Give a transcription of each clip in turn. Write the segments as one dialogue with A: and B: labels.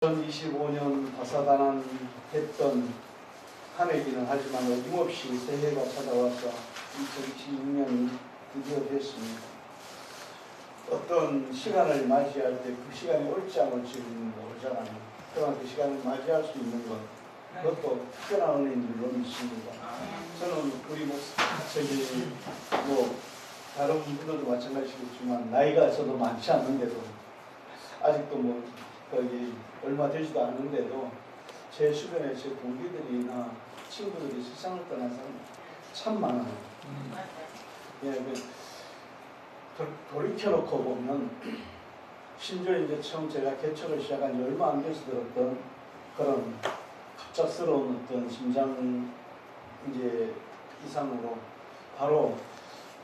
A: 2025년 다사다난했던 한 해기는 하지만 어김없이 새해가 찾아와서 2026년이 드디어 됐습니다. 어떤 시간을 맞이할 때 그 시간이 올지 안 올지는 모르잖아요. 그러나 그 시간을 맞이할 수 있는 것, 그것도 특별한 은혜인 줄로 믿습니다. 저는 우리 다른 분들도 마찬가지겠지만 나이가 저도 많지 않는데도 아직도 거기 얼마 되지도 않는데도 제 주변에 제 동기들이나 친구들이 세상을 떠난 사람이 참 많아요. 예, 돌이켜놓고 보면 심지어 이제 처음 제가 개척을 시작한 지 얼마 안 돼서 들었던 그런 갑작스러운 어떤 심장 이제 이상으로 바로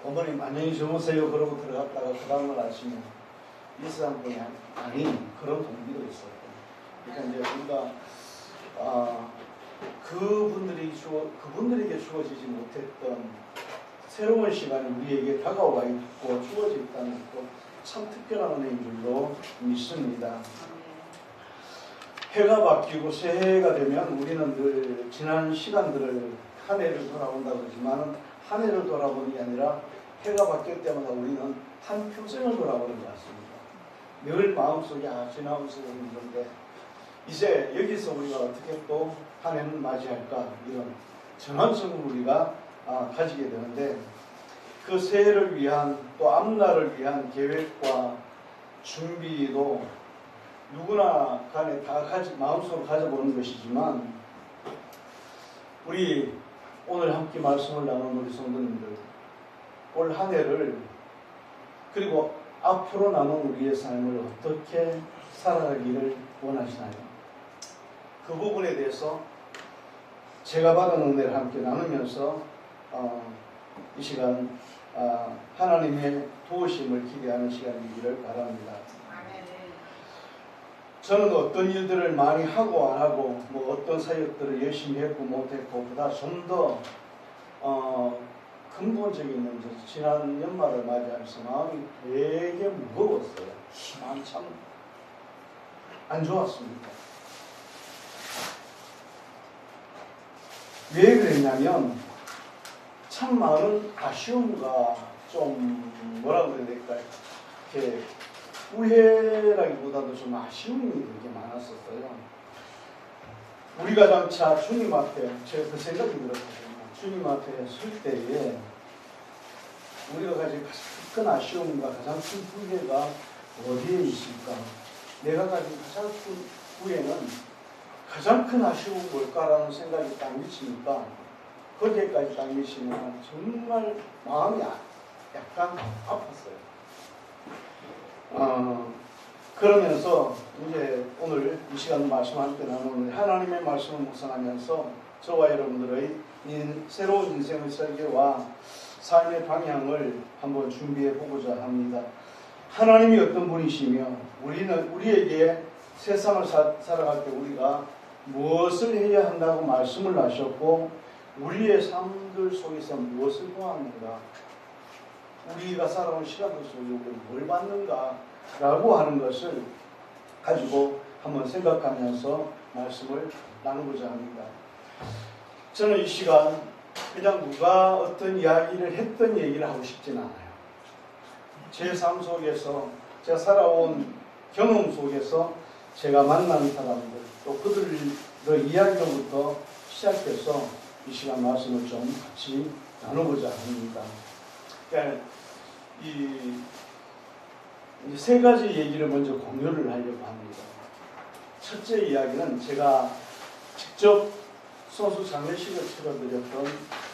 A: 어머님 안녕히 주무세요 그러고 들어갔다가 그 다음날 아침에 이 세상뿐이 아닌 그런 동기도 있었고, 그러니까 이제 우리가 그분들에게 주어지지 못했던 새로운 시간이 우리에게 다가와 있고 주어져 있다는 것도 참 특별한 은혜인 줄로 믿습니다. 해가 바뀌고 새해가 되면 우리는 늘 지난 시간들을 한 해를 돌아본다고 그러지만 한 해를 돌아보는 게 아니라 해가 바뀔 때마다 우리는 한 평생을 돌아보는 것 같습니다. 늘 마음속에 지나면서 오는 건데 이제 여기서 우리가 어떻게 또 한 해를 맞이할까 이런 전환성을 우리가 가지게 되는데 그 새해를 위한 또 앞날을 위한 계획과 준비도 누구나 간에 다 마음속으로 가져보는 것이지만 우리 오늘 함께 말씀을 나눈 우리 성도님들 올 한 해를 그리고 앞으로 남은 우리의 삶을 어떻게 살아가기를 원하시나요? 그 부분에 대해서 제가 받은 은혜를 함께 나누면서 이 시간 하나님의 도우심을 기대하는 시간이기를 바랍니다. 저는 어떤 일들을 많이 하고 안 하고 어떤 사역들을 열심히 했고 못했고 보다 좀 더 근본적인 문제, 지난 연말을 맞이하면서 마음이 되게 무거웠어요. 마음이 참 안 좋았습니다. 왜 그랬냐면 참 많은 아쉬움과 좀 뭐라고 해야 될까요? 이렇게 후회라기보다도 좀 아쉬움이 되게 많았었어요. 우리가 장차 주님 앞에 제가 그 생각이 들었거든요. 주님 앞에 설 때에 우리가 가진 가장 큰 아쉬움과 가장 큰 후회가 어디에 있을까? 내가 가진 가장 큰 후회는 가장 큰 아쉬움은 뭘까라는 생각이 딱 미치니까 거기에까지 딱 미치면 정말 마음이 약간 아팠어요. 그러면서 이제 오늘 이 시간 말씀 함께 나누는 하나님의 말씀을 묵상하면서 저와 여러분들의 새로운 인생의 설계와 삶의 방향을 한번 준비해 보고자 합니다. 하나님이 어떤 분이시며 우리에게 세상을 살아갈 때 우리가 무엇을 해야 한다고 말씀을 하셨고 우리의 삶들 속에서 무엇을 보았는가, 우리가 살아온 시간들 속에 뭘 받는가 라고 하는 것을 가지고 한번 생각하면서 말씀을 나누고자 합니다. 저는 이 시간 그냥 누가 어떤 이야기를 했던 얘기를 하고 싶지는 않아요. 제 삶 속에서 제가 살아온 경험 속에서 제가 만난 사람들 또 그들의 이야기로부터 시작해서 이 시간 말씀을 좀 같이 나누고자 합니다. 그러니까 이 세 가지 얘기를 먼저 공유를 하려고 합니다. 첫째 이야기는 제가 직접 소수 장례식을 치러드렸던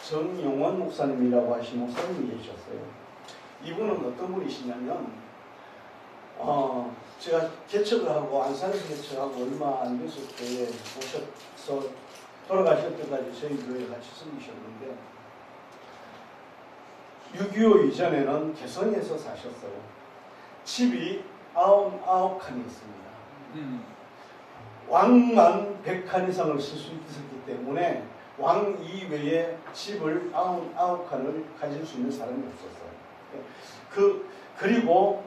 A: 정용원 목사님이라고 하신 목사님이 계셨어요. 이분은 어떤 분이시냐면 제가 개척을 하고 안산에서 개척하고 얼마 안 됐을 때 오셔서 돌아가실 때까지 저희 교회에 같이 섬기셨는데 6.25 이전에는 개성에서 사셨어요. 집이 99칸이 있습니다. 왕만 100칸 이상을 쓸 수 있었기 때문에 왕 이외에 집을 99칸을 가질 수 있는 사람이 없었어요. 그리고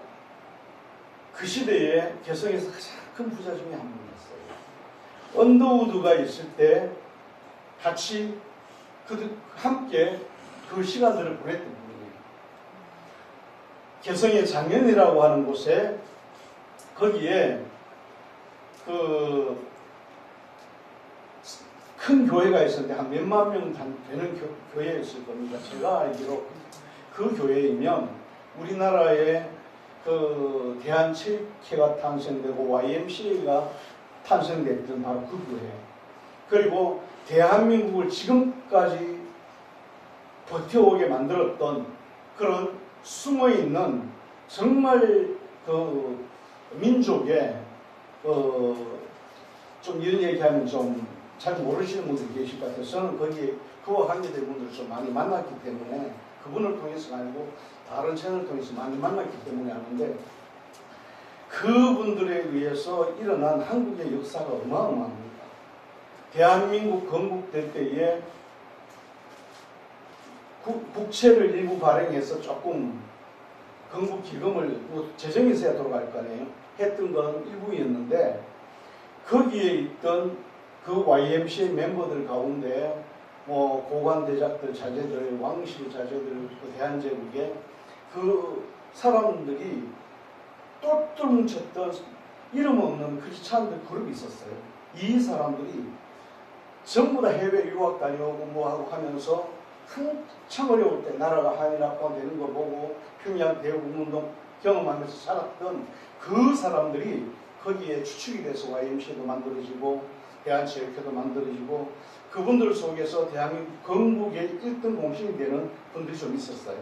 A: 그 시대에 개성에서 가장 큰 부자 중에 한 분이었어요. 언더우드가 있을 때 같이 함께 그 시간들을 보냈던 분이에요. 개성의 장현이라고 하는 곳에 거기에 그 큰 교회가 있었는데 한 몇만 명 되는 교회였을 겁니다. 제가 알기로 그 교회이면 우리나라에 그 대한체육회가 탄생되고 YMCA가 탄생됐던 바로 그 교회. 그리고 대한민국을 지금까지 버텨오게 만들었던 그런 숨어있는 정말 그 민족의 좀 이런 얘기하면 좀 잘 모르시는 분들이 계실 것 같아서 저는 거기에 그와 관계된 분들을 좀 많이 만났기 때문에 그분을 통해서가 아니고 다른 채널을 통해서 많이 만났기 때문에 아는데 그분들에 의해서 일어난 한국의 역사가 어마어마합니다. 대한민국 건국될 때에 국채를 일부 발행해서 조금 건국기금을 뭐 재정이 있어야 돌아갈 거 아니에요. 했던 건 일부였는데 거기에 있던 그 YMCA 멤버들 가운데 뭐 고관대작들 자제들, 왕실 자제들, 그 대한제국의 그 사람들이 똘똘 뭉쳤던 이름 없는 크리스찬들 그룹이 있었어요. 이 사람들이 전부 다 해외 유학 다녀오고 뭐하고 하면서 한참 어려울 때 나라가 한일합방 되는 거 보고 평양 대국운동 경험하면서 살았던 그 사람들이 거기에 추측이 돼서 YMCA도 만들어지고 대한체육회도 만들어지고 그분들 속에서 대한민국 건국의 1등 공신이 되는 분들이 좀 있었어요.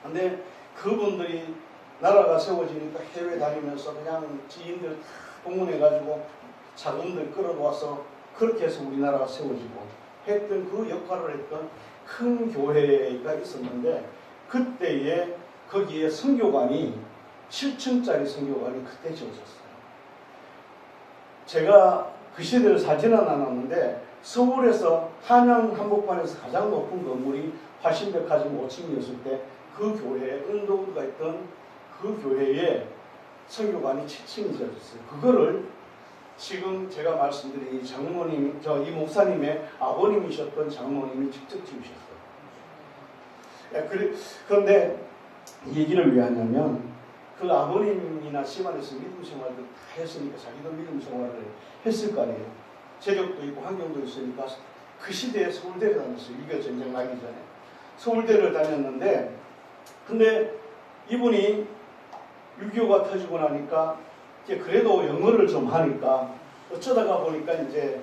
A: 근데 그분들이 나라가 세워지니까 해외 다니면서 그냥 지인들 동원해가지고 자금들 끌어모아서 그렇게 해서 우리나라가 세워지고 했던 그 역할을 했던 큰 교회가 있었는데 그때에 거기에 선교관이 7층짜리 선교관이 그때 지어졌어요. 제가 그 시대를 사진은 안 나눴는데 서울에서 한양 한복판에서 가장 높은 건물이 화신백화점 5층이었을 때 그 교회에 언더우드가 있던 그 교회에 선교관이 7층이 지어졌어요. 그거를 지금 제가 말씀드린 이 장모님, 이 목사님의 아버님이셨던 장모님이 직접 지으셨어요. 그런데 이 얘기를 왜 하냐면 그 아버님이나 집안에서 믿음 생활을 다 했으니까 자기도 믿음 생활을 했을 거 아니에요. 재력도 있고 환경도 있으니까 그 시대에 서울대를 다녔어요. 6.25 전쟁 나기 전에. 서울대를 다녔는데 근데 이분이 6.25가 터지고 나니까 이제 그래도 영어를 좀 하니까 어쩌다가 보니까 이제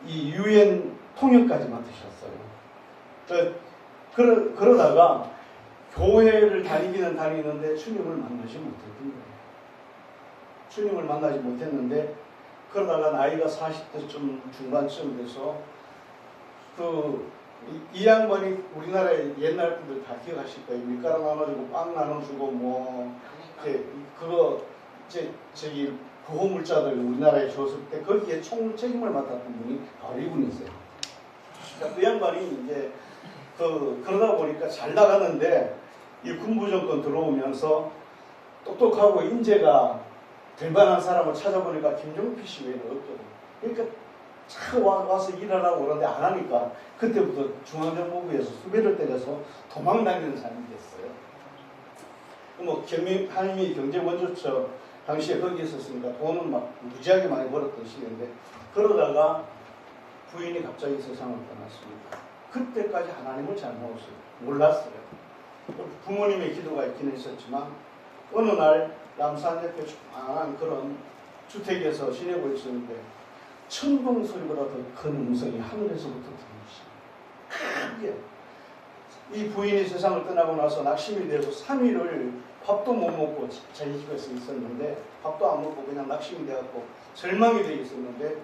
A: 이 UN 통역까지 맡으셨어요. 그러다가 교회를 다니기는 다니는데 주님을 만나지 못했던 거예요. 주님을 만나지 못했는데 그러다가 나이가 40대쯤 중반쯤 돼서 이 양반이 우리나라의 옛날 분들 다 기억하실 거예요. 밀가루 나눠주고 빵 나눠주고 뭐 저기 구호물자들 우리나라에 줬을 때 거기에 총 책임을 맡았던 분이 바로 이분이었어요. 그러니까 그 양반이 이제 그러다 보니까 잘 나가는데 이 군부 정권 들어오면서 똑똑하고 인재가 될 만한 사람을 찾아보니까 김종필 씨 외에는 없거든요. 그러니까 와서 일하라고 그러는데 안 하니까 그때부터 중앙정보부에서 수배를 때려서 도망 다니는 사람이 됐어요. 뭐 한미 경제원조처 당시에 거기 있었으니까 돈은 막 무지하게 많이 벌었던 시기인데 그러다가 부인이 갑자기 세상을 떠났습니다. 그때까지 하나님을 잘 몰랐어요. 부모님의 기도가 있기는 있었지만 어느 날 남산 옆에 조그마한 그런 주택에서 지내고 있었는데 천둥 소리보다 더 큰 음성이 하늘에서부터 들리시. 이 부인이 세상을 떠나고 나서 낙심이 돼서 3일을 밥도 못 먹고 자기 집에서 있었는데 밥도 안 먹고 그냥 낙심이 돼갖고 절망이 돼 있었는데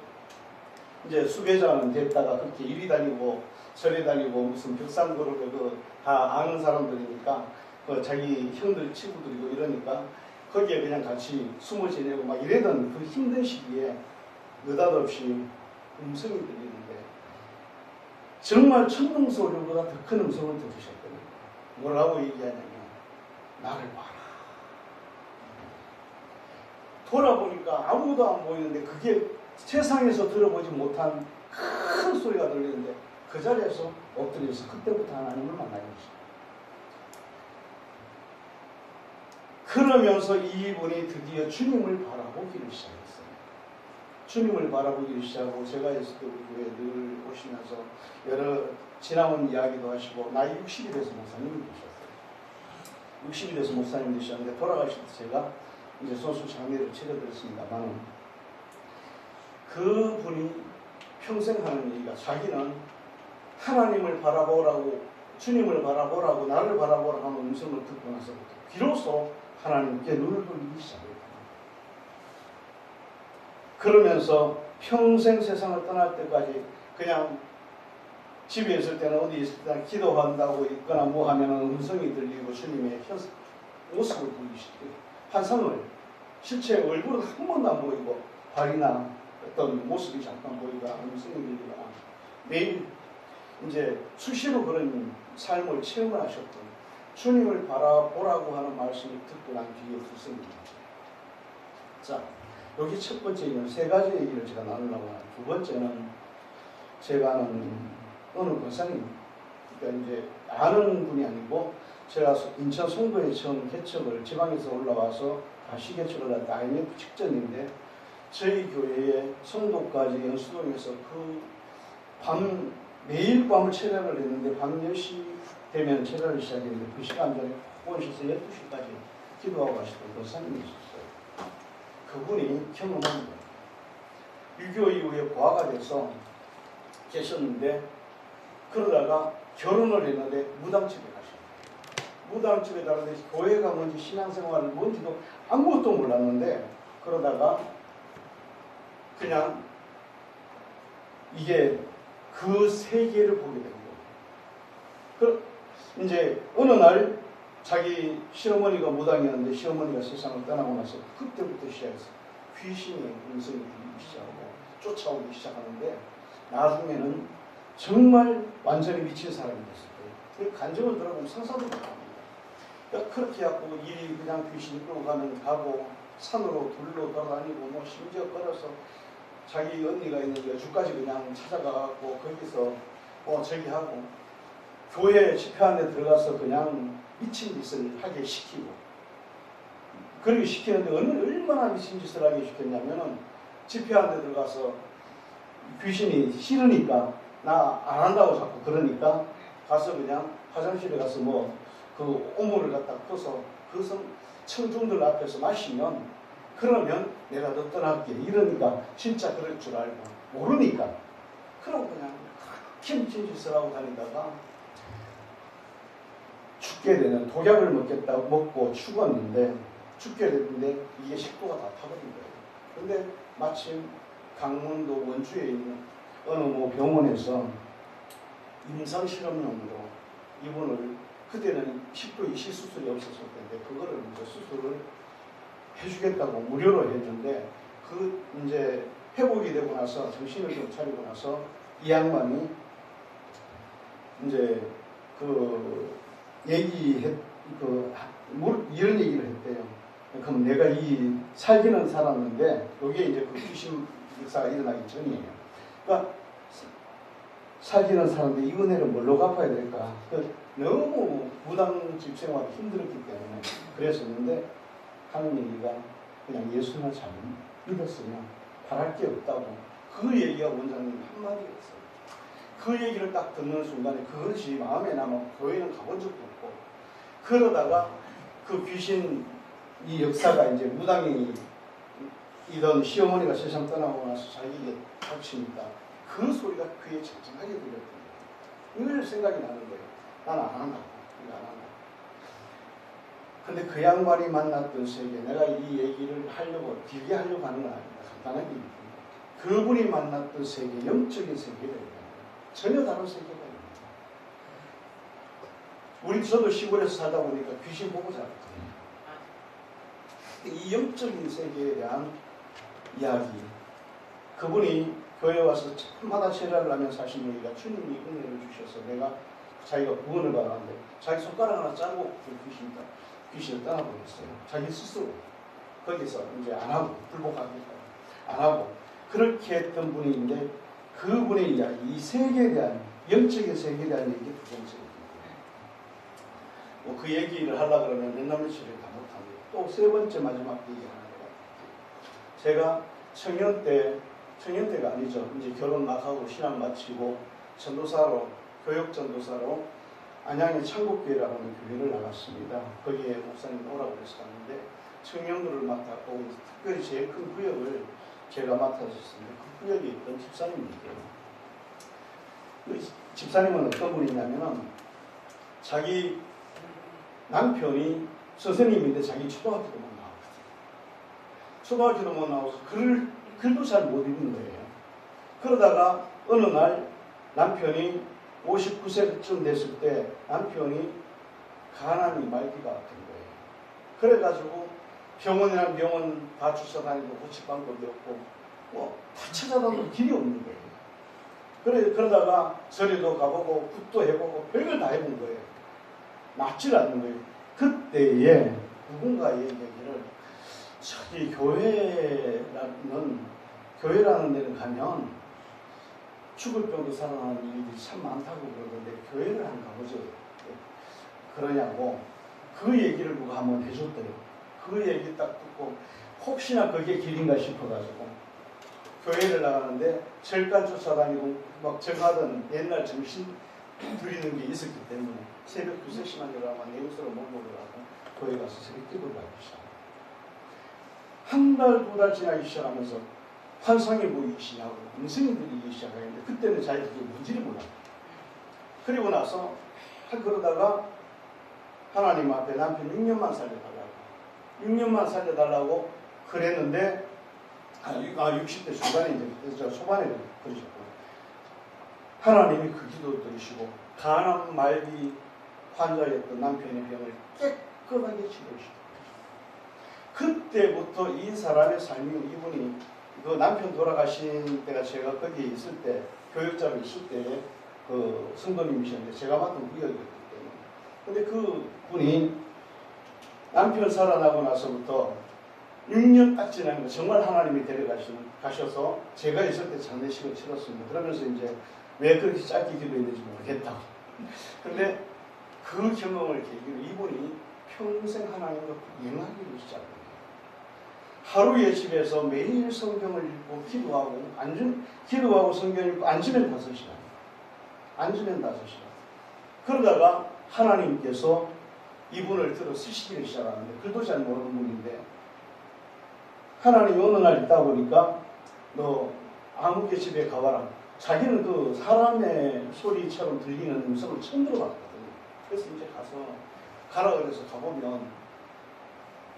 A: 이제 수배자는 됐다가 그렇게 이리 다니고 저리 다니고 무슨 벽산그룹에 다 아는 사람들이니까 자기 형들 친구들이고 이러니까 거기에 그냥 같이 숨어 지내고 막 이래던 그 힘든 시기에 느닷없이 음성이 들리는데 정말 천둥 소리보다 더 큰 음성을 들으셨거든요. 뭐라고 얘기하냐면 나를 봐라. 돌아보니까 아무도 안 보이는데 그게 세상에서 들어보지 못한 큰 소리가 들리는데 그 자리에서 엎드려서 그때부터 하나님을 만나게 됐어요. 그러면서 이분이 드디어 주님을 바라보기를 시작했어요. 주님을 바라보기를 시작하고 제가 있을 때 우리 교회에 늘 오시면서 여러 지나온 이야기도 하시고 나이 60이 돼서 목사님이 되셨어요. 60이 돼서 목사님이 되셨는데 돌아가실 때 제가 이제 소수 장례를 치러드렸습니다만 그분이 평생 하는 얘기가 자기는 하나님을 바라보라고 주님을 바라보라고 나를 바라보라고 하는 음성을 듣고 나서부터 비로소 하나님께 눈을 돌리기 시작했다. 그러면서 평생 세상을 떠날 때까지 그냥 집에 있을 때는 어디 있을 때는 기도한다고 있거나 뭐 하면 음성이 들리고 주님의 모습을 보이시고 환상을 실제 얼굴은 한 번도 안 보이고 발이나 어떤 모습이 잠깐 보이거나 음성이 들리거나 매일 이제 수시로 그런 삶을 체험을 하셨던 주님을 바라보라고 하는 말씀을 듣고 난 뒤에 듣습니다. 자, 여기 첫 번째는 세 가지 얘기를 제가 나누려고 합니다. 두 번째는 제가 아는 어느 권사님, 그러니까 이제 아는 분이 아니고 제가 인천 송도에 처음 개척을 지방에서 올라와서 다시 개척을 할 때 IMF 직전인데 저희 교회에 송도까지 연수동에서 그 밤 매일 밤을 체례를 했는데 밤 10시 되면 체례를 시작했는데 그 시간 전에 오셔서 12시까지 기도하고 가시던 권사님이 있었어요. 그분이 경험합니다. 6.25 이후에 고아가 돼서 계셨는데 그러다가 결혼을 했는데 무당집에 가셨어요. 무당집에 가는데 교회가 뭔지 신앙생활이 뭔지도 아무것도 몰랐는데 그러다가 그냥 이게 그 세계를 보게 된 거예요. 이제 어느 날 자기 시어머니가 무당이었는데 시어머니가 세상을 떠나고 나서 그때부터 시작해서 귀신의 음성이 들리기 시작하고 쫓아오기 시작하는데 나중에는 정말 완전히 미친 사람이 됐을 거예요. 간증을 들어보면 상상도 못합니다. 그러니까 그렇게 하고 일이 그냥 귀신이 끌고 가면 가고 산으로 둘로 돌아다니고 뭐 심지어 걸어서 자기 언니가 있는 여주까지 그냥 찾아가고 거기서 저기 하고 교회 집회하는 데 들어가서 그냥 미친 짓을 하게 시키고 그렇게 시키는데 얼마나 미친 짓을 하게 시켰냐면은 집회하는 데 들어가서 귀신이 싫으니까 나 안 한다고 자꾸 그러니까 가서 그냥 화장실에 가서 그 오물을 갖다 퍼서 그 청중들 앞에서 마시면 그러면 내가 너 떠날게 이러니까 진짜 그럴 줄 알고 모르니까 그러고 그냥 그렇게 미친 짓을 하고 다니다가 죽게 되는 독약을 먹고 죽었는데 죽게 됐는데 이게 식도가 다 타버린 거예요. 근데 마침 강원도 원주에 있는 어느 병원에서 임상실험용으로 이분을 그때는 식도 이식 수술이 없었을 텐데 그거를 이제 수술을 해주겠다고 무료로 해준데 그 이제 회복이 되고 나서 정신을 좀 차리고 나서 이 양반이 이제 이런 얘기를 했대요. 그럼 내가 이 살기는 살았는데 여기에 이제 그 귀신 역사가 일어나기 전이에요. 그러니까 살기는 살았는데 이 은혜를 뭘로 갚아야 될까? 너무 무당집 생활이 힘들었기 때문에 그랬었는데 하는 얘기가 그냥 예수만 잘 믿었으면 바랄 게 없다고 그 얘기가 원장님 한마디였어요. 그 얘기를 딱 듣는 순간에 그것이 마음에 남아 교회는 가본 적도 없고 그러다가 그 귀신 이 역사가 이제 무당이던 시어머니가 세상 떠나고 나서 자기에게 닥치니까 그 소리가 귀에 잔잔하게 들렸거든요. 늘 생각이 나는 거예요. 난 안 한다고. 이거 안 한다고. 근데 그 양반이 만났던 세계, 내가 이 얘기를 하려고, 길게 하려고 하는 건 아닙니다. 간단하게 얘기합니다. 그분이 만났던 세계, 영적인 세계가 있다. 전혀 다른 세계가 있다. 저도 시골에서 살다 보니까 귀신 보고 자랐거든요. 이 영적인 세계에 대한 이야기, 그분이 교회에 와서 참마다 제자를 하면서 하신 얘기가 주님이 은혜를 주셔서 내가 자기가 구원을 받았는데 자기 손가락 하나 짜고 귀신을 떠나버렸어요. 자기 스스로. 거기서 이제 안 하고 불복하겠다 안 하고 그렇게 했던 분인데 그분의 이야기, 이 세계에 대한 영적인 세계에 대한 얘기 두 번째. 그 얘기를 하려고 그러면 몇날 며칠을 다 못합니다. 또 세 번째 마지막 얘기 하나가 제가 청년 때가 아니죠. 이제 결혼 막 하고 신앙 마치고 전도사로 교육 전도사로 안양의 창국교회라고 하는 교회를 나갔습니다. 거기에 목사님 오라고 해서 갔는데 청년들을 맡았고 특별히 제일 큰 구역을 제가 맡았었습니다. 그 구역에 있던 집사님이에요. 그 집사님은 어떤 분이냐면은 자기 남편이 선생님인데 자기 초등학교도 못 나왔거든요. 초등학교도 못 나와서 글도 잘 못 읽는 거예요. 그러다가 어느 날 남편이 59세쯤 됐을 때 남편이 간암이 말기가 아픈 거예요. 그래가지고 병원이랑 병원 다 주쳐다니고 고치방법이 없고 다 찾아다녀도 길이 없는 거예요. 그러다가 절에도 가보고 굿도 해보고 별걸 다 해본 거예요. 낫질 않는 거예요. 그때에 누군가의 얘기를 저기 교회라는 데는 가면 죽을 병도 살아나는 일들이 참 많다고 그러던데 교회를 한번 가보죠. 그러냐고 그 얘기를 누가 한번 해줬더래요. 그 얘기 딱 듣고 혹시나 그게 길인가 싶어가지고 교회를 나가는데 절간 쫓아다니고 막 절하던 옛날 정신 드리는 게 있었기 때문에 새벽 2, 3시만 일어나면 내국서로 먹으려고 교회 가서 새벽 기도를 하기 시작합니다. 한 달, 두 달 지나기 시작하면서 환상이 보이기 시작하고 음성이 들리기 시작하는데 그때는 자기가 그게 뭔지를 몰랐어요. 그리고 나서 그러다가 하나님 앞에 남편 6년만 살려달라고 6년만 살려달라고 그랬는데 60대 중반에 이제 초반에 그러셨고 하나님이 그 기도 들으시고 간암 말기 환자였던 남편의 병을 깨끗하게 치료시켰어요. 그때부터 이 사람의 삶이 이분이 그 남편 돌아가신 때가 제가 거기에 있을 때 교육자로 있을 때 그 성도님이셨는데 제가 맡은 구역이었기 때문에 근데 그 분이 남편 살아나고 나서부터 6년 딱 지나는 거 정말 하나님이 데려가셔서 제가 있을 때 장례식을 치렀습니다. 그러면서 이제 왜 그렇게 짧게 기도했는지 모르겠다. 근데 그 경험을 계기로 이분이 평생 하나님과 영하기를 시작합니다. 하루에 집에서 매일 성경을 읽고 기도하고 성경 읽고 앉으면 5시간. 앉으면 5시간. 그러다가 하나님께서 이분을 들어 쓰시기를 시작하는데 글도 잘 모르는 분인데 하나님이 어느 날 있다 보니까 너 아무개 집에 가봐라. 자기는 그 사람의 소리처럼 들리는 음성을 처음 들어봤거든요. 그래서 이제 가라 그래서 가보면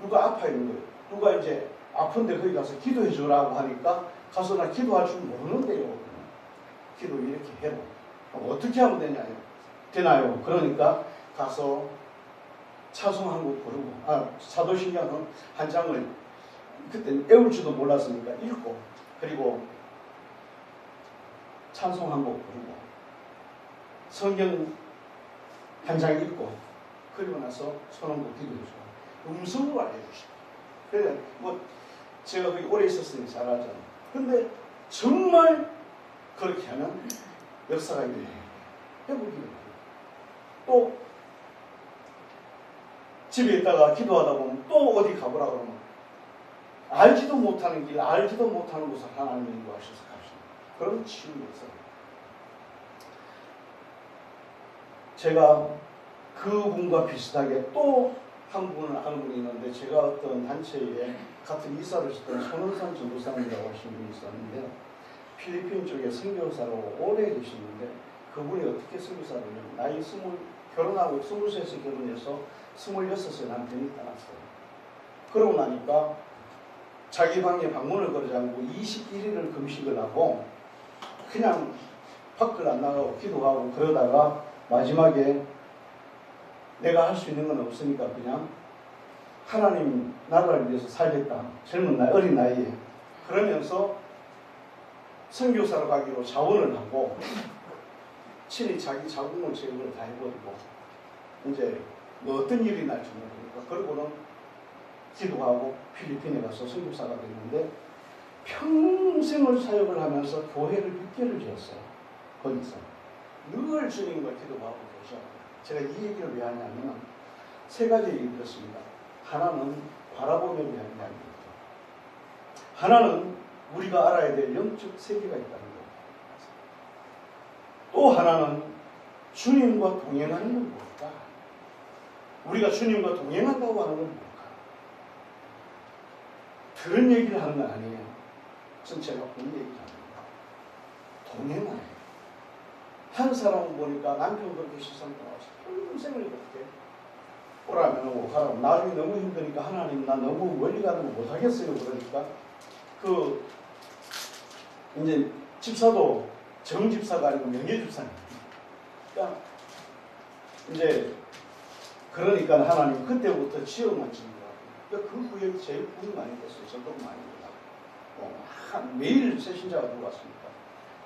A: 누가 아파 있는 거예요. 누가 이제 아픈데 거기 가서 기도해 주라고 하니까 가서 나 기도할 줄 모르는데요. 기도 이렇게 해라. 어떻게 하면 되나요? 그러니까 가서 찬송 한 곡 부르고 사도신경 한 장을 그때 외울 줄도 몰랐으니까 읽고 그리고 찬송 한 곡 부르고 성경 한 장 읽고 그리고 나서 손 한 곡 기도해주고 음성으로 알려주시고 그래 제가 거기 오래 있었으니 잘 알잖아요. 근데 정말 그렇게 하면 역사가 일어나요. 회복이 또 집에 있다가 기도하다 보면 또 어디 가보라 그러면 알지도 못하는 길, 알지도 못하는 곳을 하나님이 인도하셔서 가십니다. 그런 치유의 역사입니다. 제가 그분과 비슷하게 또 한 분을 아는 분이 있는데 제가 어떤 단체에 같은 이사를 했던 손원산 전도사님이라고 하신 분이 있었는데 필리핀 쪽에 선교사로 오래 계시는데 그분이 어떻게 선교사를 했냐면 결혼하고 23세 결혼해서 26세 남편이 떠났어요. 그러고 나니까 자기 방에 방문을 걸지 않고 21일을 금식을 하고 그냥 밖을 안 나가고 기도하고 그러다가 마지막에 내가 할 수 있는 건 없으니까 그냥 하나님 나라를 위해서 살겠다. 어린 나이에. 그러면서 선교사로 가기로 자원을 하고 친히 자기 자궁을 제거를 다 해버리고 이제 어떤 일이 날지 모르니까 그러고는 기도하고 필리핀에 가서 선교사가 됐는데 평생을 사역을 하면서 교회를 6개를 지었어요. 거기서 늘 주님과 기도하고 계셔. 제가 이 얘기를 왜 하냐면 세 가지 얘기를 들었습니다. 하나는 바라보며 위한 이야기입니다. 하나는 우리가 알아야 될 영적 세계가 있다는 것. 또 하나는 주님과 동행하는 건 뭘까? 우리가 주님과 동행한다고 하는 건 뭘까? 그런 얘기를 하는 건 아니에요. 전체가 본 얘기를 합니다. 동행하는. 한 사람은 보니까 남편 그렇게 시선 떠나서 평생을 그렇게 오라면 오고 가라면 나중에 너무 힘드니까 하나님 나 너무 멀리 가는 거 못하겠어요. 그러니까 이제 집사도 정집사가 아니고 명예집사입니다. 그러니까 이제 그러니까 하나님 그때부터 지역만 찍는 거예요. 그러니까 그 후에 제일 돈이 많이 됐어요. 저도 많이 됐다고. 매일 새 신자가 들어왔습니다.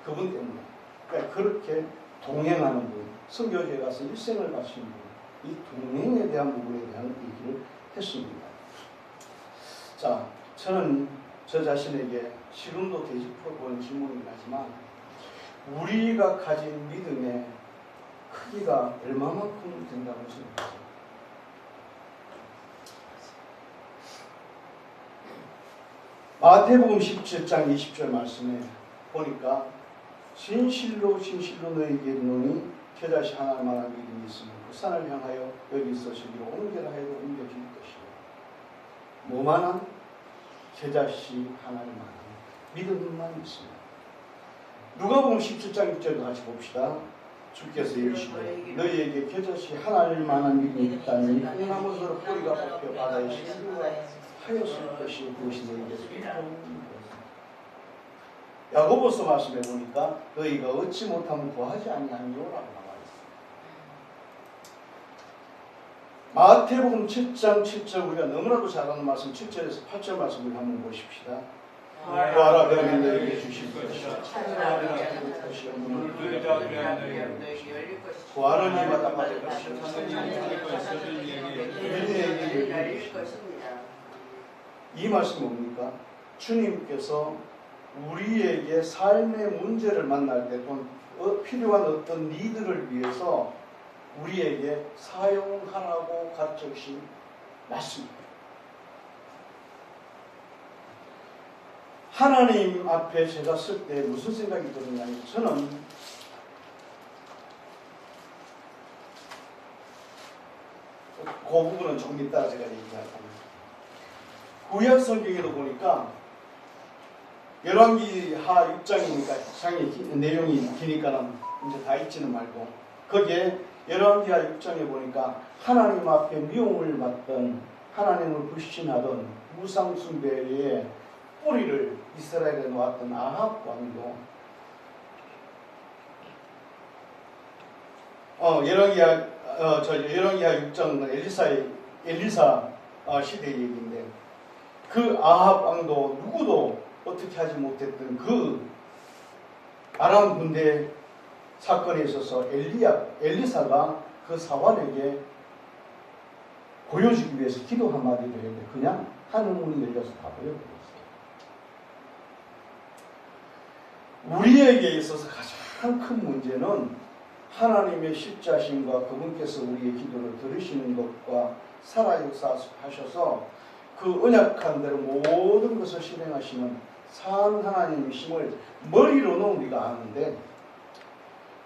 A: 그분 때문에. 그러니까 그렇게 동행하는 분, 선교지에 가서 일생을 바친 분, 이 동행에 대한 부분에 대한 얘기를 했습니다. 자, 저는 저 자신에게 지금도 되짚어 본 질문이긴 하지만 우리가 가진 믿음의 크기가 얼마만큼 된다고 생각하세요? 마태복음 17장 20절 말씀에 보니까 진실로 진실로 너희에게 이르노니 겨자씨 하나만한 믿음이 있으면 그 산을 향하여 여기서 저기로 옮겨라 해도 옮겨질 것이요. 뭐만한? 겨자씨 하나만한 믿음만 있습니다. 누가복음 17장 6절도 같이 봅시다. 주께서 이르시되 너희에게 겨자씨 하나만한 믿음이 있다면 콩나무처럼 뿌리가 뽑혀 바다에 실류가 하였을 것이 그것이 너희에게 소망이 야고보서 말씀해 보니까 너희가 얻지 못하면 구하지 아니하니요라고 나와 있습니다. 마태복음 7장 7절 우리가 너무나도 잘 아는 말씀 7절에서 8절 말씀을 한번 보십시다. 구하라 그러면 너희에게 주실 것이요 찾으라 그러면 찾을 것이요 문을 두드리라 그러면 너희에게 열릴 것이요 구하는 이마다 받을 것이요 찾는 이에게 열릴 것입니다. 이 말씀이 뭡니까? 주님께서 우리에게 삶의 문제를 만날 때 또는 필요한 어떤 니드를 위해서 우리에게 사용하라고 가르쳐 주신 말씀입니다. 하나님 앞에 제가 쓸 때 무슨 생각이 드느냐면 저는 그 부분은 조금 이따가 제가 얘기할 겁니다. 구약 성경에도 보니까 열왕기하 6장이니까 장의 내용이 기니까는 이제 다 읽지는 말고 거기에 열왕기하 6장에 보니까 하나님 앞에 미움을 받던 하나님을 불신하던 우상 숭배의 뿌리를 이스라엘에 놓았던 아합 왕도 열왕기하 6장은 엘리사 시대의 얘기인데 그 아합 왕도 누구도 어떻게 하지 못했던 그 아람 군대 사건에 있어서 엘리사가 그 사환에게 보여주기 위해서 기도 한마디를 했는데 그냥 하늘 문이 열려서 다 보여버렸어요. 우리에게 있어서 가장 큰 문제는 하나님의 십자심과 그분께서 우리의 기도를 들으시는 것과 살아 역사하셔서 그 언약한 대로 모든 것을 실행하시는 산 하나님이심을 머리로는 우리가 아는데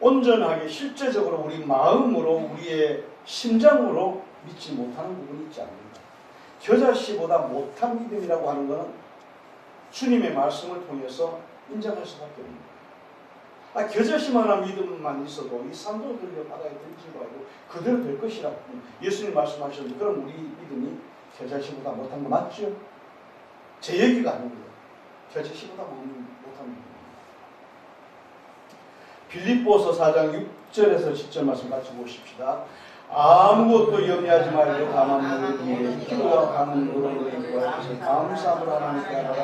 A: 온전하게 실제적으로 우리 마음으로 우리의 심장으로 믿지 못하는 부분이 있지 않는가. 겨자씨보다 못한 믿음이라고 하는 것은 주님의 말씀을 통해서 인정할 수밖에 없습니다. 겨자씨만한 믿음만 있어도 이 산도 들려 바다에 던지고 하고 그대로 될 것이라고 예수님 말씀하셨는데 그럼 우리 믿음이 겨자씨보다 못한 거 맞죠? 제 얘기가 아닙니다. 겨자씨보다 못한 믿음. 빌립보서 4장 6절에서 10절 말씀 같이 보십시다. 아무것도 염려하지 말고 다만 너희에게 기도와 간구로 너희와 하셔서 감사함을 하나님께 하라.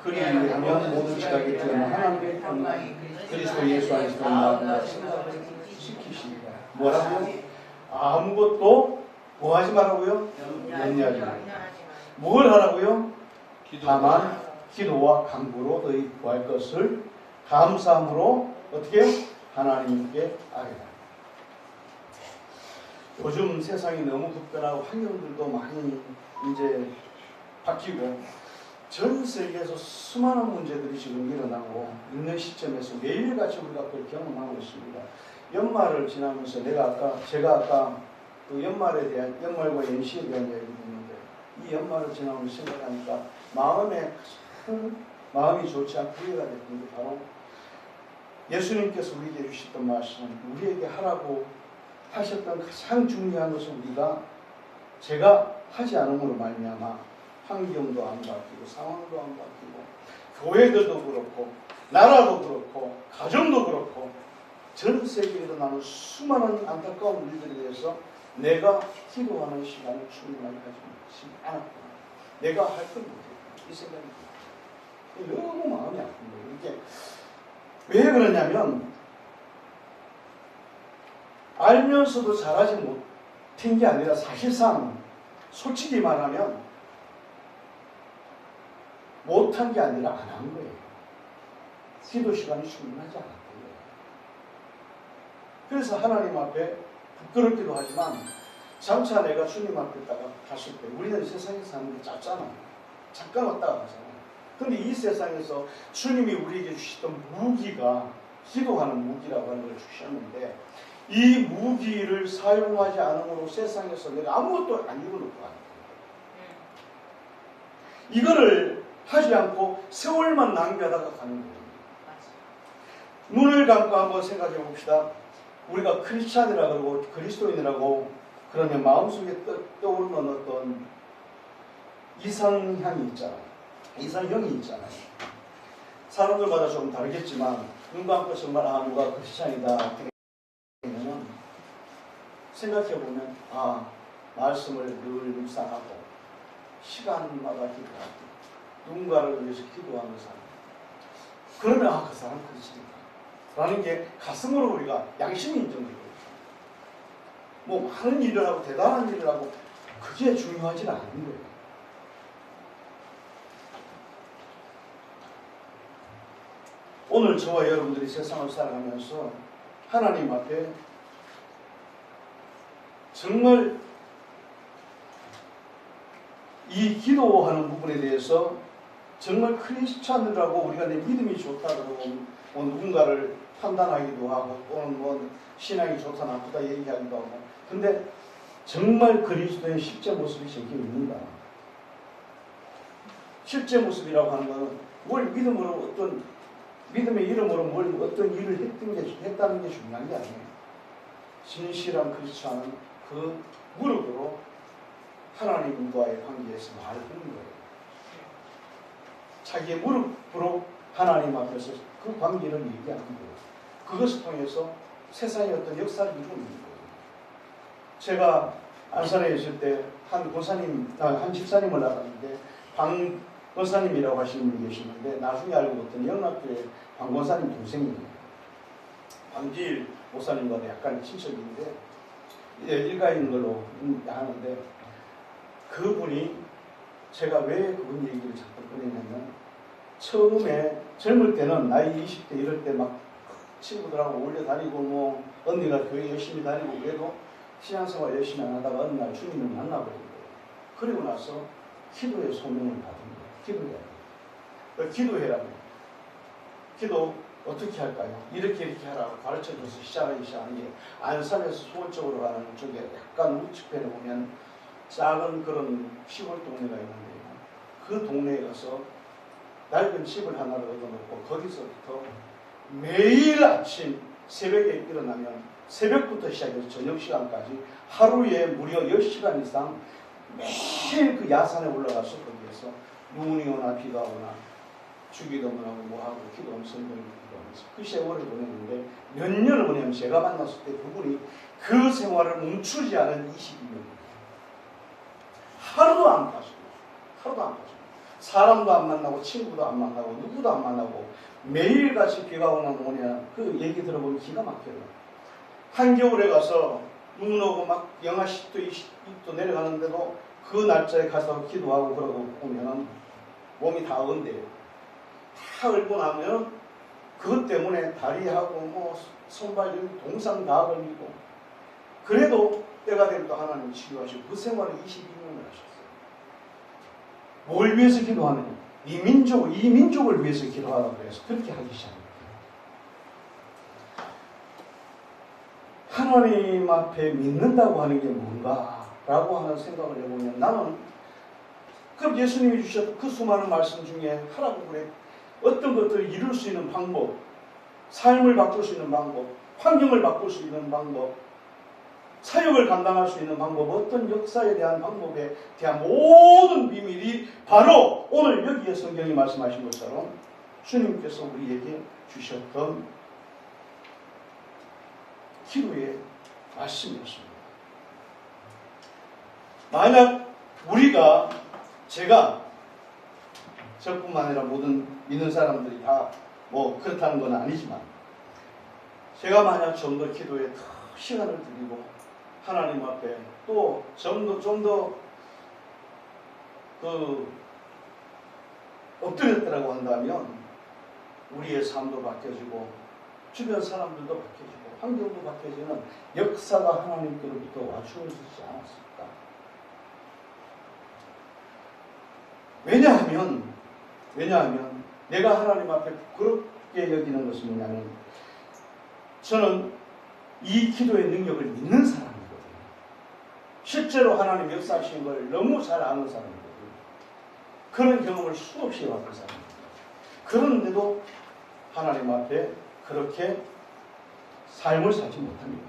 A: 그리하면 모든 지각이 되는 하나님의 평강 그리스도 예수 안에서 나아가 생각을 지키시리라. 뭐라고요? 아무것도 뭐 하지 말라고요? 염려하지 말고. 뭘 하라고요?
B: 기도.
A: 다만 기도와 간구로 너희 구할 것을 감사함으로 어떻게 해요? 하나님께 아뢰라. 요즘 세상이 너무 급변하고 환경들도 많이 이제 바뀌고 전 세계에서 수많은 문제들이 지금 일어나고 있는 시점에서 매일같이 우리가 그걸 경험하고 있습니다. 연말을 지나면서 제가 아까 그 연말에 대한 연말과 연시에 대한 이야기를 했는데 이 연말을 지나면서 생각하니까 마음이 좋지 않고 후회가 됐던 게 바로 예수님께서 우리에게 주셨던 말씀, 우리에게 하라고 하셨던 가장 중요한 것은 제가 하지 않음으로 말미암아 환경도 안 바뀌고 상황도 안 바뀌고 교회들도 그렇고 나라도 그렇고 가정도 그렇고 전 세계에 일어나는 수많은 안타까운 일들에 대해서 내가 기도하는 시간을 충분하게 가지지 않았구나. 내가 할 걸 못했구나. 이 생각이 듭니다. 너무 마음이 아픈 거예요. 이게 왜 그러냐면 알면서도 잘하지 못한 게 아니라 사실상 솔직히 말하면 못한 게 아니라 안 한 거예요. 기도 시간이 충분하지 않았던 거예요. 그래서 하나님 앞에 부끄럽기도 하지만 장차 내가 주님 앞에 갔을 때 우리는 세상에 사는 게 짧잖아요. 잠깐 왔다가 가잖아요. 근데 이 세상에서 주님이 우리에게 주시던 무기가 기도하는 무기라고 하는 걸 주셨는데 이 무기를 사용하지 않음으로 세상에서 내가 아무것도 안 이루어놓고 가는 거예요. 이거를 하지 않고 세월만 낭비하다가 가는 거예요. 눈을 감고 한번 생각해 봅시다. 우리가 크리스찬이라 그러고 그리스도인이라고 그러면 마음속에 떠오르는 어떤 이상향이 있잖아요. 이상형이 있잖아요. 사람들마다 좀 다르겠지만 눈 감고 정말 누가 크리스찬이다 그러면 생각해보면 말씀을 늘 묵상하고 시간마다 기도하고 누군가를 위해서 기도하는 사람 그러면 그 사람 크리스찬이다 라는 게 가슴으로 우리가 양심이 인정되고 뭐 많은 일을 하고 대단한 일을 하고 그게 중요하지는 않은 거예요. 오늘 저와 여러분들이 세상을 살아가면서 하나님 앞에 정말 이 기도하는 부분에 대해서 정말 크리스찬이라고 우리가 내 믿음이 좋다 그러고 뭐 누군가를 판단하기도 하고 또는 뭐 신앙이 좋다 나쁘다 얘기하기도 하고 근데 정말 그리스도의 실제 모습이 저기 있는가? 실제 모습이라고 하는 것은 뭘 믿음으로 어떤 믿음의 이름으로 뭘 어떤 일을 했다는 게 중요한 게 아니에요. 진실한 크리스찬은 그 무릎으로 하나님과의 관계에서 말을 하는 거예요. 자기의 무릎으로 하나님 앞에서 그 관계를 얘기하는 거예요. 그것을 통해서 세상의 어떤 역사를 이루는 거예요. 제가 안산에 있을 때 한 집사님을 알았는데 방 권사님이라고 하시는 분이 계시는데 나중에 알고 봤더니 영락교회 방 권사님 동생이에요. 방지일 목사님과도 약간 친척인데 일가인 걸로 아는데 그분이 제가 왜 그분 얘기를 자꾸 꺼내냐면 처음에 젊을 때는 나이 20대 이럴 때 막 친구들하고 어울려 다니고 뭐 언니가 교회 열심히 다니고 그래도 신앙생활 열심히 안 하다가 어느 날 주님을 만나버린 거예요. 그리고 나서 기도의 소명을 받은 거예요. 기도해야 돼요. 기도해라고. 기도 어떻게 할까요? 이렇게 하라고 가르쳐줘서 시작하기 시작하는 게 안산에서 수원쪽으로 가는 쪽에 약간 우측편에 보면 작은 그런 시골 동네가 있는데요. 그 동네에 가서 낡은 집을 하나를 얻어놓고 거기서부터 매일 아침 새벽에 일어나면 새벽부터 시작해서 저녁 시간까지 하루에 무려 10시간 이상 매일 그 야산에 올라가서 거기에서 눈이 오나 비가 오나 주기도문하고 뭐하고 기도하면서 기도하면서 그 세월을 보냈는데 몇 년을 보내면 제가 만났을 때 그분이 그 생활을 멈추지 않은 22년 하루도 안 빠져요. 하루도 안 빠져요. 사람도 안 만나고 친구도 안 만나고 누구도 안 만나고 매일같이 비가 오나 뭐냐 그 얘기 들어보면 기가 막혀요. 한겨울에 가서 눈 오고 막 영하 10도 20도 내려가는데도 그 날짜에 가서 기도하고 그러고 오면 몸이 다 언대요. 다 얼고 나면 그것 때문에 다리하고 뭐 손발 동상 다 걸리고, 그래도 때가 되면 또 하나님 치료하시고 그 생활을 22년을 하셨어요. 뭘 위해서 기도하느냐? 이 민족을 위해서 기도하라고 해서 그렇게 하기 시작합니다. 하나님 앞에 믿는다고 하는 게 뭔가라고 하는 생각을 해보면, 나는 그럼 예수님이 주셨던 그 수많은 말씀 중에 하라고 그래. 어떤 것들을 이룰 수 있는 방법, 삶을 바꿀 수 있는 방법, 환경을 바꿀 수 있는 방법, 사역을 감당할 수 있는 방법, 어떤 역사에 대한 방법에 대한 모든 비밀이 바로 오늘 여기에 성경이 말씀하신 것처럼 주님께서 우리에게 주셨던 기도의 말씀이었습니다. 만약 제가 저뿐만 아니라 모든 믿는 사람들이 다 뭐 그렇다는 건 아니지만, 제가 만약 좀 더 기도에 더 시간을 드리고 하나님 앞에 또 좀 더 엎드렸다라고 한다면 우리의 삶도 바뀌어지고 주변 사람들도 바뀌어지고 환경도 바뀌어지는 역사가 하나님께로부터 와주어지지 않았을까? 왜냐하면 내가 하나님 앞에 부끄럽게 여기는 것은 뭐냐면, 저는 이 기도의 능력을 믿는 사람이거든요. 실제로 하나님 역사하신 걸 너무 잘 아는 사람이거든요. 그런 경험을 수없이 해왔던 사람입니다. 그런데도 하나님 앞에 그렇게 삶을 살지 못합니다.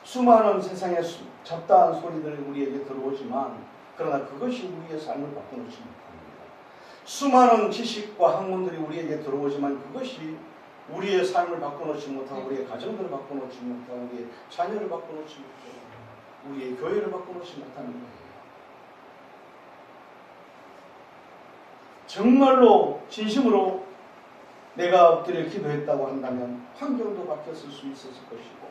A: 수많은 세상의 잡다한 소리들이 우리에게 들어오지만, 그러나 그것이 우리의 삶을 바꿔놓지 못합니다. 수많은 지식과 학문들이 우리에게 들어오지만 그것이 우리의 삶을 바꿔놓지 못하고, 우리의 가정들을 바꿔놓지 못하고, 우리의 자녀를 바꿔놓지 못하고, 우리의 교회를 바꿔놓지 못하는 거예요. 정말로 진심으로 내가 엎드려 기도했다고 한다면 환경도 바뀌었을 수 있었을 것이고,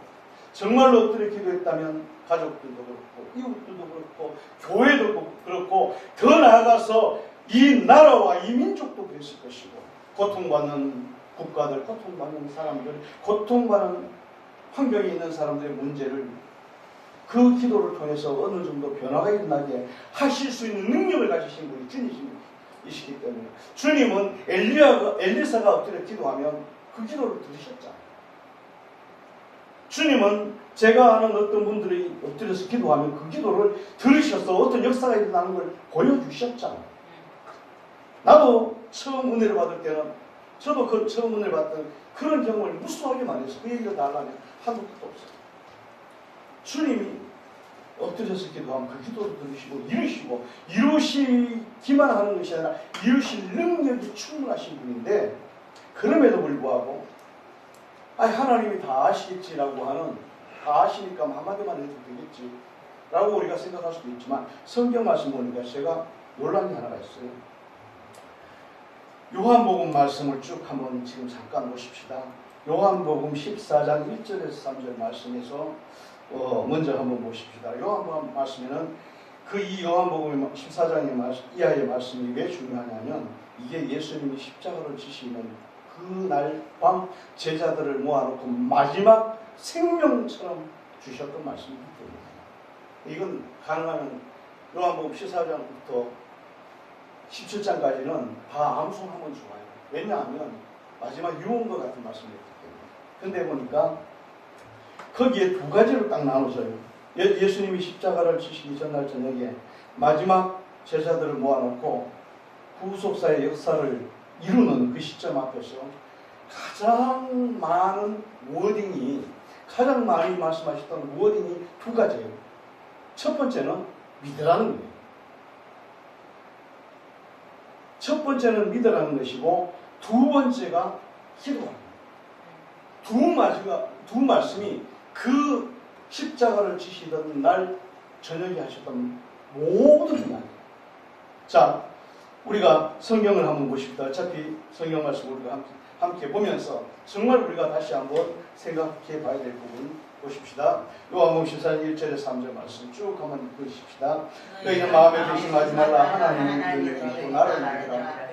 A: 정말로 엎드려 기도했다면 가족들도 그렇고 이웃들도 그렇고 교회도 그렇고 더 나아가서 이 나라와 이 민족도 그랬을 것이고, 고통받는 국가들, 고통받는 사람들, 고통받는 환경에 있는 사람들의 문제를 그 기도를 통해서 어느 정도 변화가 일어나게 하실 수 있는 능력을 가지신 분이 주님이시기 때문에, 주님은 엘리사가 엎드려 기도하면 그 기도를 들으셨잖아요. 주님은 제가 아는 어떤 분들이 엎드려서 기도하면 그 기도를 들으셔서 어떤 역사가 일어나는 걸 보여주셨잖아요. 나도 처음 은혜를 받을 때는, 저도 그 처음 은혜를 받던 그런 경험을 무수하게 많이 했어요. 그 얘기를 다 하려면 한도 끝도 없어요. 주님이 엎드려서 기도하면 그 기도를 들으시고 이루시기만 하는 것이 아니라 이루실 능력이 충분하신 분인데, 그럼에도 불구하고 하나님이 다 아시겠지라고 하는, 다 아시니까 한마디만 해도 되겠지 라고 우리가 생각할 수도 있지만, 성경 말씀 보니까 제가 놀란 게 하나가 있어요. 요한복음 말씀을 쭉 한번 지금 잠깐 보십시다. 요한복음 14장 1절에서 3절 말씀에서 먼저 한번 보십시다. 요한복음 말씀에는 이 요한복음 14장의 이하의 말씀이 왜 중요하냐면, 이게 예수님이 십자가를 지시는 그날 밤 제자들을 모아놓고 마지막 생명처럼 주셨던 말씀이기 때문에, 이건 가능하면 요한복음 14장부터 17장까지는 다 암송하면 좋아요. 왜냐하면 마지막 유언과 같은 말씀이었기 때문에. 근데 보니까 거기에 두 가지로 딱 나눠져요. 예수님이 십자가를 지시기 전날 저녁에 마지막 제자들을 모아놓고 구속사의 역사를 이루는 그 시점 앞에서 가장 많이 말씀하셨던 워딩이 두 가지예요. 첫 번째는 믿으라는 거예요. 첫 번째는 믿으라는 것이고, 두 번째가 기도하는 거예요. 두 말씀이 그 십자가를 지시던 날 저녁에 하셨던 모든 이야기. 자, 우리가 성경을 한번 보십시다. 어차피 성경 말씀을 우리가 함께 보면서 정말 우리가 다시 한번 생각해 봐야 될 부분 보십시다. 요한복음 14장 1절에 3절 말씀 쭉 한번 읽으십시다. 너희는 마음에 의심하지 말라. 하나님은 너희를 믿고 나를 믿으라.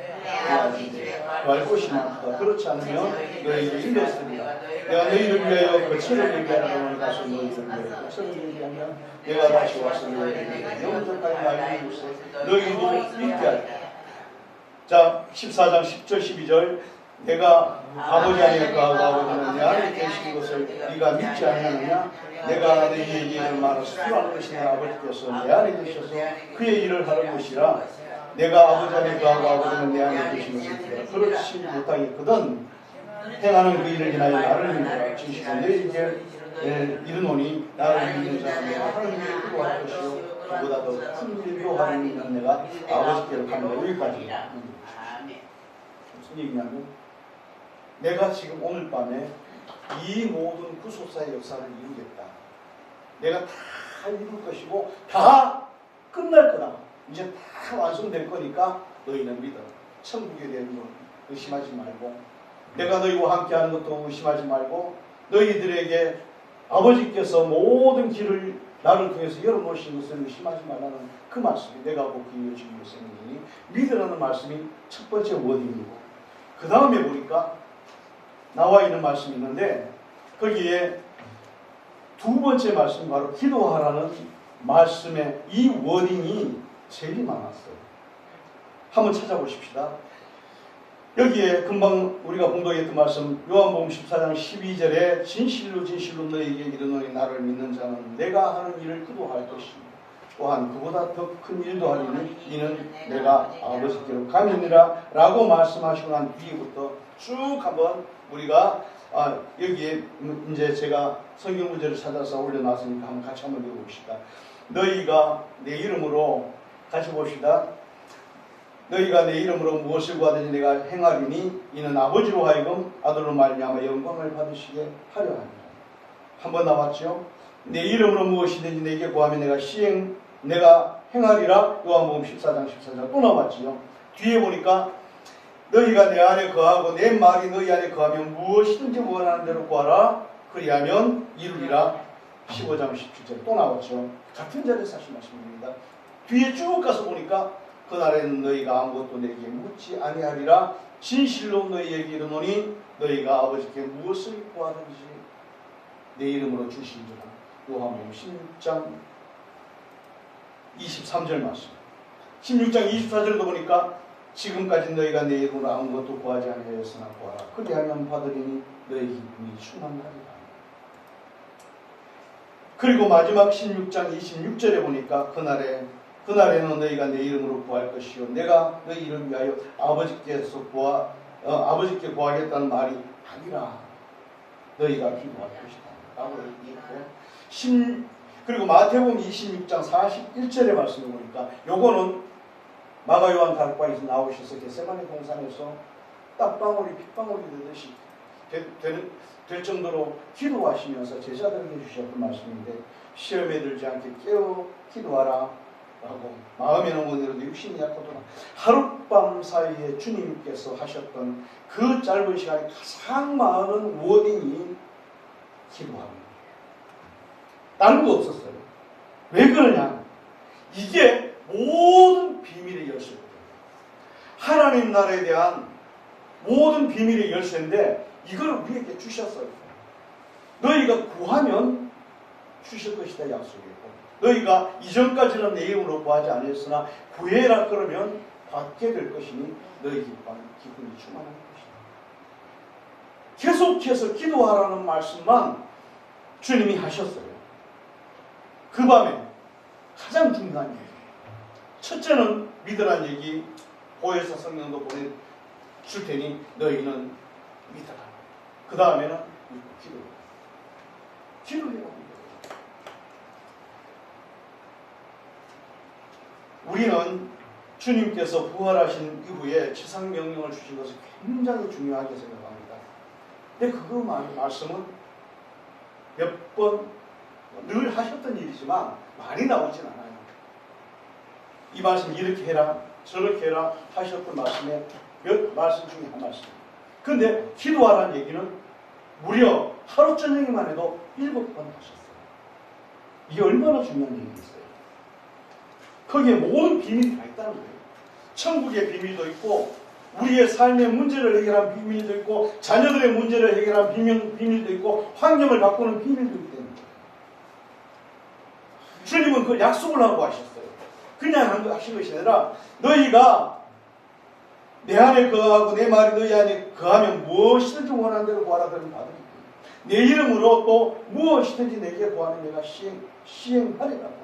A: 구할 곳이 많다. 그렇지 않으면 너희에게 일렀으리라. 내가 너희를 위하여 거처를 얘기하라고 가서 너희를 위하여 거처를 얘기하면 내가 다시 와서 너희에게 영접하여 말을 주세. 너희도 믿게 하리라. 자, 14장 10절 12절 내가 아버지 안에 거하고 아버지는 내 안에 계신 것을 네가 믿지 아니하느냐. 내가 너희에게 이를 말하여 수고하는 것이 내 아버지께서 내 안에 계셔서 그의 일을 하는 것이라. 내가 아버지 안에 거하고 아버지는 내 안에 계신 것을 그렇지 못하겠거든. 행하는 그 일을 인하여 나를 믿으라. 진실로 너희에게 이르노니 나를 믿는 자는 내가 하는 일을 그도할 것이요 그보다 더 큰 일도 하는 일은 내가 아버지께로 간다. 여기까지. 무슨 얘기냐면 내가 지금 오늘 밤에 이 모든 구속사의 역사를 이루겠다. 내가 다 이룰 것이고 다 끝날 거다. 이제 다 완성될 거니까 너희는 믿어. 천국에 대한 건 의심하지 말고 내가 너희와 함께하는 것도 의심하지 말고 너희들에게 아버지께서 모든 길을 나를 통해서 열어놓으신 것을 의심하지 말라는 그 말씀이 내가 보기 이어지기 위해서니 믿으라는 말씀이 첫 번째 워딩이고 그 다음에 보니까 나와 있는 말씀이 있는데 거기에 두 번째 말씀이 바로 기도하라는 말씀의 이 워딩이 제일 많았어요. 한번 찾아보십시다. 여기에 금방 우리가 공독했던 말씀 요한복음 14장 12절에 진실로 진실로 너희에게 이르노니 나를 믿는 자는 내가 하는 일을 그도 할 것이며 또한 그보다 더 큰 일도 하리니 이는 내가 아버지께로 가느니라 라고 말씀하시고 난 뒤부터 쭉 한번 우리가 여기에 이제 제가 성경 문제를 찾아서 올려놨으니까 같이 한번 읽어봅시다. 너희가 내 이름으로 같이 봅시다. 너희가 내 이름으로 무엇을 구하든지 내가 행하리니 이는 아버지로 하여금 아들로 말미암아 영광을 받으시게 하려 합니다. 한번 나왔죠. 내 이름으로 무엇이든지 내게 구하면 내가 행하리라. 요한복음 14장 14절 또 나왔지요. 뒤에 보니까 너희가 내 안에 거하고 내 말이 너희 안에 거하면 무엇이든지 원하는 대로 구하라. 그리하면 이루리라. 15장 17절 또 나왔죠. 같은 자리에서 하신 말씀입니다. 뒤에 쭉 가서 보니까 그날에는 너희가 아무것도 내게 묻지 아니하리라. 진실로 너희에게 이르노니 너희가 아버지께 무엇을 구하든지 내 이름으로 주시리라. 요한복음 16장 23절 말씀. 16장 24절도 보니까 지금까지 너희가 내 이름으로 아무것도 구하지 아니하였으나 구하라. 그리하면 받으리니 너희 기쁨이 충만하리라. 그리고 마지막 16장 26절에 보니까 그날에는 너희가 내 이름으로 구할 것이요 내가 너희 이름 위하여 아버지께 구하겠다는 말이 아니라 너희가 기도할 것이다 라고 얘기했고 그리고 마태복음 26장 41절의 말씀을 보니까 요거는 마가 요한 다락방에서 나오셔서 겟세마네 동산에서 땀방울이 핏방울이 되듯이 될 정도로 기도하시면서 제자들에게 주셨던 말씀인데 시험에 들지 않게 깨어 기도하라 라고 마음에는 원대로 육신이 약하도다. 하룻밤 사이에 주님께서 하셨던 그 짧은 시간에 가장 많은 워딩이 기도합니다. 다른 거 없었어요. 왜 그러냐? 이게 모든 비밀의 열쇠거든요. 하나님 나라에 대한 모든 비밀의 열쇠인데 이걸 우리에게 주셨어요. 너희가 구하면 주실 것이다 약속이고 너희가 이전까지는 내 이름으로 구하지 아니했으나 구해라 그러면 받게 될 것이니 너희 기쁨이 충만할 것이다. 계속해서 기도하라는 말씀만 주님이 하셨어요. 그 밤에 가장 중요한 얘기. 첫째는 믿으라는 얘기 보혜사 성령도 보내줄 테니 너희는 믿어라. 그 다음에는 기도를 해요. 우리는 주님께서 부활하신 이후에 지상명령을 주신 것을 굉장히 중요하게 생각합니다. 근데 그 말씀은 몇 번 늘 하셨던 일이지만 많이 나오진 않아요. 이 말씀 이렇게 해라, 저렇게 해라 하셨던 말씀에 몇 말씀 중에 한 말씀입니다. 근데 기도하라는 얘기는 무려 하루 저녁에만 해도 7번 하셨어요. 이게 얼마나 중요한 얘기겠어요. 거기에 모든 비밀이 다 있다는 거예요. 천국의 비밀도 있고 우리의 삶의 문제를 해결한 비밀도 있고 자녀들의 문제를 해결한 비밀도 있고 환경을 바꾸는 비밀도 있다는 거예요. 주님은 그 약속을 하고 하셨어요. 그냥 하신 것이 아니라 너희가 내 안에 거하고 내 말이 너희 안에 거하면 무엇이든지 원하는 대로 구하라 그러면 받으리라. 내 이름으로 또 무엇이든지 내게 구하는 내가 시행하리라고.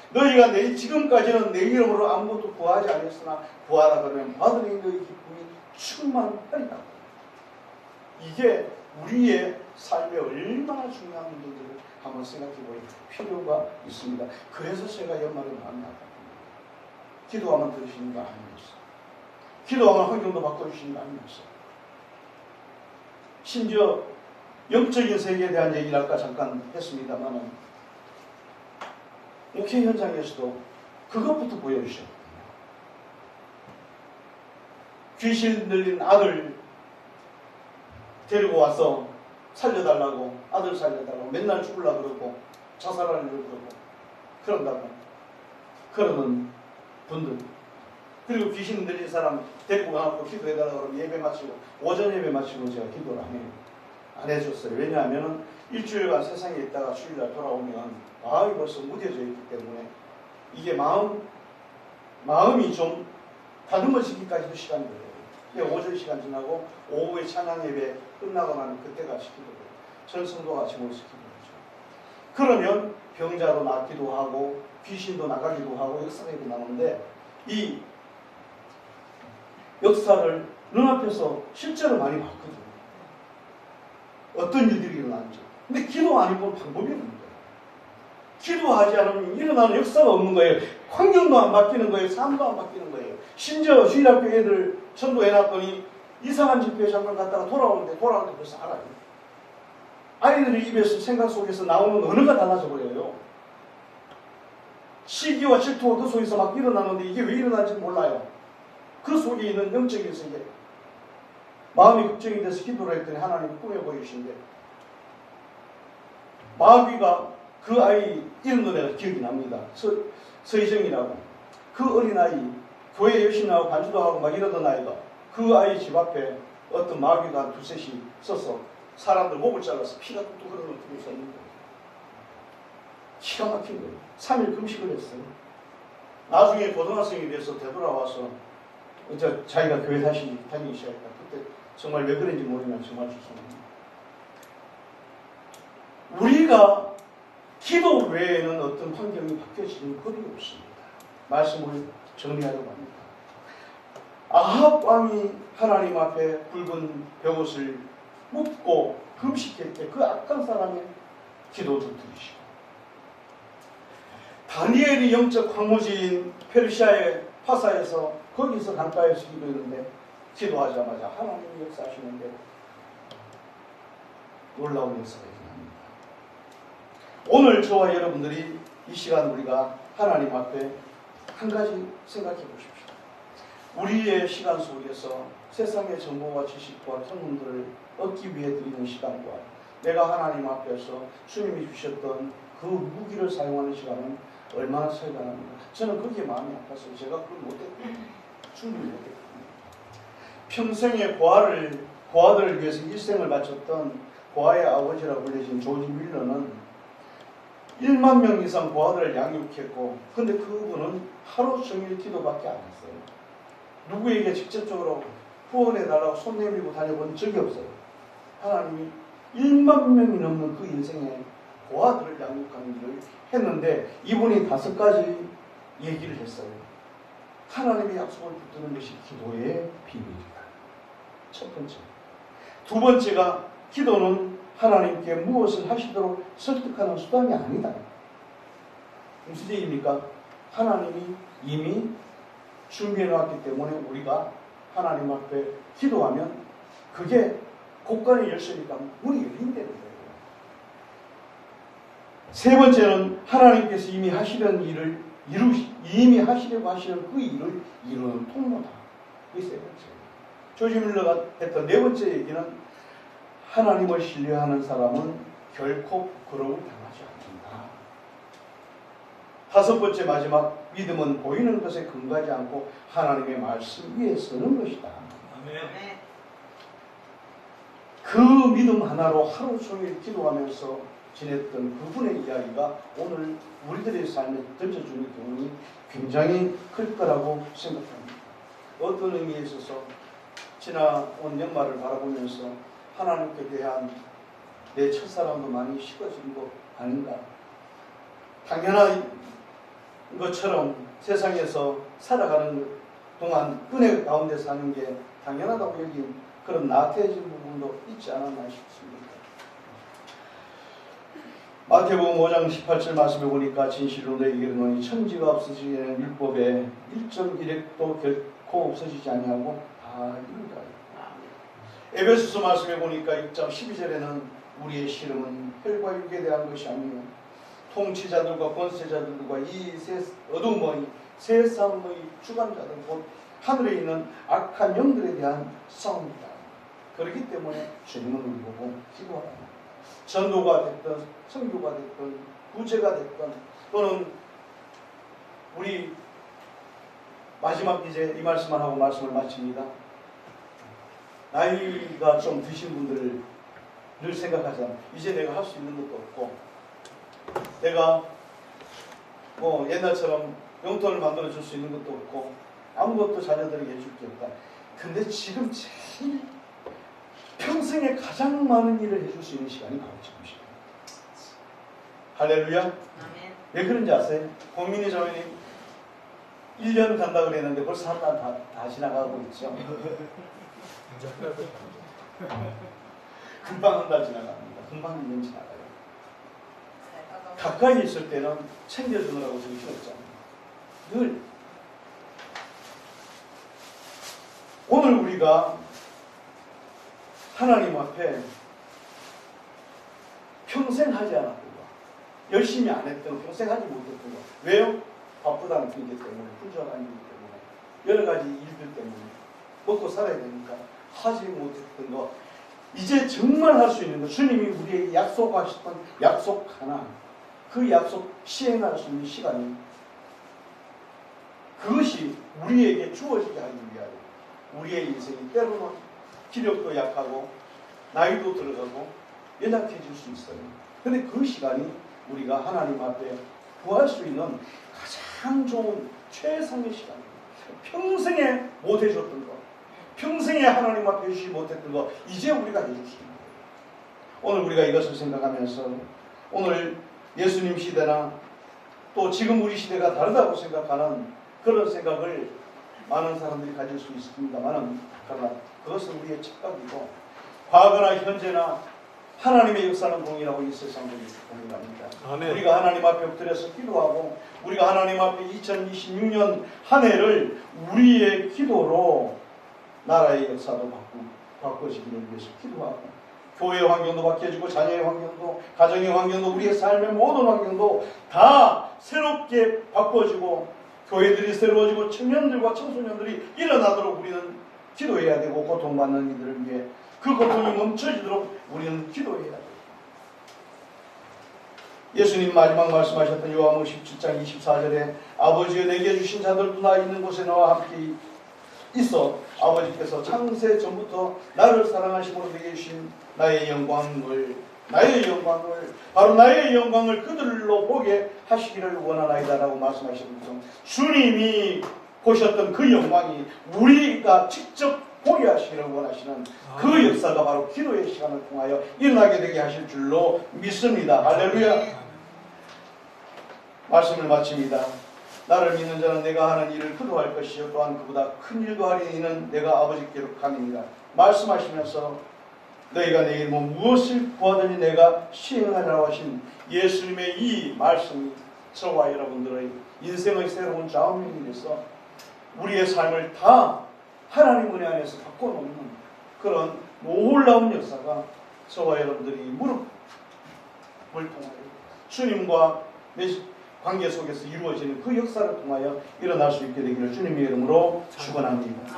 A: 너희가 지금까지는 내 이름으로 아무것도 구하지 않았으나 구하라 그러면 받으니 너희 기쁨이 충만하리라고. 이게 우리의 삶에 얼마나 중요한 문제들을 한번 생각해 볼 필요가 있습니다. 그래서 제가 연말에 마음이 아팠습니다. 기도하면 들으시는 거 아니었어요. 기도하면 환경도 바꿔주시는 거 아니었어요. 심지어 영적인 세계에 대한 얘기를 아까 잠깐 했습니다만은 목회 현장에서도 그것부터 보여주셨거든요. 귀신 들린 아들 데리고 와서 살려달라고, 아들 살려달라고 맨날 죽으려고 그러고 자살하려고 그러고 그러는 분들, 그리고 귀신 들린 사람 데리고 가고 기도해달라고 그러면 예배 마치고, 오전 예배 마치고 제가 기도를 안 해줬어요. 왜냐하면 일주일간 세상에 있다가 주일날 돌아오면 마음이 벌써 무뎌져 있기 때문에 이게 마음이 좀 다듬어지기까지도 시간이 걸려요. 오전 시간 지나고 오후에 찬양 예배 끝나고 나면 그때 같이 기도해요. 전 성도 같이 모여서 기도하죠. 그러면 병자도 낫기도 하고 귀신도 나가기도 하고 역사가 일어나는데 이 역사를 눈앞에서 실제로 많이 봤거든요. 어떤 일들이 일어나는지. 근데 기도 안 해본 방법이 없는 거예요. 기도하지 않으면 일어나는 역사가 없는 거예요. 환경도 안 바뀌는 거예요. 삶도 안 바뀌는 거예요. 심지어 주일학교 애들 전도해놨더니 이상한 집회에 잠깐 갔다가 돌아오는데 벌써 알아요. 아이들의 입에서 생각 속에서 나오는 언어가 달라져 버려요. 시기와 질투가 그 속에서 막 일어나는데 이게 왜 일어나는지 몰라요. 그 속에 있는 영적인 세계. 마음이 걱정이 돼서 기도를 했더니 하나님이 꿈에 보이신데 마귀가 그 아이 이름도 내가 기억이 납니다. 서희정이라고. 그 어린아이 교회 열심히 하고 반주도 하고 막 이러던 아이가 그 아이 집 앞에 어떤 마귀가 한 두셋이 서서 사람들 목을 잘라서 피가 뚝뚝 흐르는 걸 들고 있는 거예요. 기가 막힌 거예요. 3일 금식을 했어요. 나중에 고등학생이 돼서 되돌아와서 자기가 교회 다시 다니기 시작했다. 그때 정말 왜 그런지 모르면 정말 죄송합니다. 우리가 기도 외에는 어떤 환경이 바뀌어지는 법이 없습니다. 말씀을 정리하려고 합니다. 아합 왕이 하나님 앞에 붉은 벼옷을 묻고 금식할 때 그 악한 사람의 기도도 들으시고 다니엘이 영적 황무지인 페르시아의 파사에서 거기서 강가에서 기도했는데 기도하자마자 하나님이 역사하시는데 놀라운 역사가 일어납니다. 오늘 저와 여러분들이 이 시간 우리가 하나님 앞에 한 가지 생각해 보십시오. 우리의 시간 속에서 세상의 정보와 지식과 성분들을 얻기 위해 드리는 시간과 내가 하나님 앞에서 주님이 주셨던 그 무기를 사용하는 시간은 얼마나 차이가 납니까? 저는 거기에 마음이 아파서 제가 그걸 못했거든요. 충분히 못했거든요. 평생의 고아들을 위해서 일생을 바쳤던 고아의 아버지라고 불려진 조지 밀러는 1만 명 이상 고아들을 양육했고, 근데 그분은 하루 종일 기도밖에 안 했어요. 누구에게 직접적으로 후원해달라고 손 내밀고 다녀본 적이 없어요. 하나님이 1만 명이 넘는 그 인생에 고아들을 양육하는 일을 했는데 이분이 5가지 얘기를 했어요. 하나님의 약속을 붙드는 것이 기도의 비밀이다. 첫 번째. 두 번째가 기도는 하나님께 무엇을 하시도록 설득하는 수단이 아니다. 무슨 얘기입니까? 하나님이 이미 준비해 놨기 때문에 우리가 하나님 앞에 기도하면 그게 곳간의 열쇠니까 문이 열린다는 거예요. 세 번째는 하나님께서 이미 하시려는 일을 이미 하시려고 하시는 그 일을 이루는 통로다. 이게 세 번째. 조지 밀러가 했던 네 번째 얘기는 하나님을 신뢰하는 사람은 결코 부끄러움을 당하지 않는다. 다섯 번째 마지막, 믿음은 보이는 것에 근거하지 않고 하나님의 말씀 위에 서는 것이다.
B: 아멘.
A: 그 믿음 하나로 하루 종일 기도하면서 지냈던 그분의 이야기가 오늘 우리들의 삶에 던져주는 교훈이 굉장히 클 거라고 생각합니다. 어떤 의미에 있어서 지나온 연말을 바라보면서 하나님께 대한 내 첫사랑도 많이 식어진 거 아닌가. 당연한 것처럼 세상에서 살아가는 동안 은혜 가운데 사는 게 당연하다고 여긴 그런 나태해진 부분도 있지 않았나 싶습니다. 마태복음 5장 18절 말씀에 보니까 진실로 너희에게 이르노니 천지가 없어지는 율법에 1.1획도 결코 없어지지 아니하고 다 이루리라. 에베소서 말씀에 보니까 6장 12절에는 우리의 씨름은 혈과 육에 대한 것이 아니요 통치자들과 권세자들과 이 어둠의 세상의 주관자들 곧 하늘에 있는 악한 영들에 대한 싸움이다. 그렇기 때문에 주님은 우리 보고 기도하라. 전도가 됐든 선교가 됐든 구제가 됐든 또는 우리 마지막 이제 이 말씀만 하고 말씀을 마칩니다. 나이가 좀 드신 분들을 늘 생각하잖아. 이제 내가 할 수 있는 것도 없고 내가 뭐 옛날처럼 용돈을 만들어 줄 수 있는 것도 없고 아무것도 자녀들에게 해줄 게 없다. 근데 지금 제일 평생에 가장 많은 일을 해줄 수 있는 시간이 바로 지금이에요. 할렐루야.
B: 아멘.
A: 왜 그런지 아세요? 공민희 자매님 1년 간다 그랬는데 벌써 한 달 다 지나가고 있죠. 금방 한 달 지나갑니다. 금방 1년 지나가요. 가까이 있을 때는 챙겨주느라고 정신없잖아요. 늘 오늘 우리가 하나님 앞에 평생 하지 않았던 거, 열심히 안 했던 거, 평생 하지 못했던 거. 왜요? 바쁘다는 핑계 때문에, 불편한 일 때문에, 여러 가지 일들 때문에 먹고 살아야 되니까 하지 못했던 거. 이제 정말 할 수 있는 거, 주님이 우리에게 약속하셨던 약속 하나, 그 약속 시행할 수 있는 시간이 그것이 우리에게 주어지게 하기 위하여 우리의 인생이 때로는 기력도 약하고 나이도 들어가고 연약해질 수 있어요. 그런데 그 시간이 우리가 하나님 앞에 구할 수 있는 가장 좋은 최상의 시간입니다. 평생에 못 해줬던 거, 평생에 하나님 앞에 해주지 못했던 거 이제 우리가 해줄 수 있는 거예요. 오늘 우리가 이것을 생각하면서 오늘 예수님 시대나 또 지금 우리 시대가 다르다고 생각하는 그런 생각을 많은 사람들이 가질 수 있습니다만 그러나 그것은 우리의 착각이고 과거나 현재나 하나님의 역사는 동일하고 이 세상도 동일합니다. 우리가 하나님 앞에 엎드려서 기도하고 우리가 하나님 앞에 2026년 한 해를 우리의 기도로 나라의 역사도 바꿔지기를 위해서 기도하고 교회의 환경도 바뀌어지고 자녀의 환경도 가정의 환경도 우리의 삶의 모든 환경도 다 새롭게 바꿔지고 교회들이 새로워지고 청년들과 청소년들이 일어나도록 우리는 기도해야 되고 고통받는 이들을 위해 그 고통이 멈춰지도록 우리는 기도해야 돼요. 예수님 마지막 말씀하셨던 요한복음 17장 24절에 아버지여 내게 주신 자들도 나 있는 곳에 나와 함께 있어 아버지께서 창세 전부터 나를 사랑하심으로 내게 주신 나의 영광을 바로 나의 영광을 그들로 보게 하시기를 원하나이다라고 말씀하시는 것처럼 주님이 보셨던 그 영광이 우리가 직접 보게 하시기를 원하시는 그 역사가 바로 기도의 시간을 통하여 일어나게 되게 하실 줄로 믿습니다. 할렐루야. 말씀을 마칩니다. 나를 믿는 자는 내가 하는 일을 그도 할 것이요 또한 그보다 큰 일도 하리니 이는 내가 아버지께로 가니라. 말씀하시면서 너희가 내 이름으로 무엇을 구하든지 내가 시행하리라고 하신 예수님의 이 말씀이 저와 여러분들의 인생의 새로운 좌우명이 돼서 우리의 삶을 다 하나님 은혜 안에서 바꿔놓는 그런 놀라운 역사가 저와 여러분들이 무릎을 통하여 주님과 관계 속에서 이루어지는 그 역사를 통하여 일어날 수 있게 되기를 주님의 이름으로 축원합니다.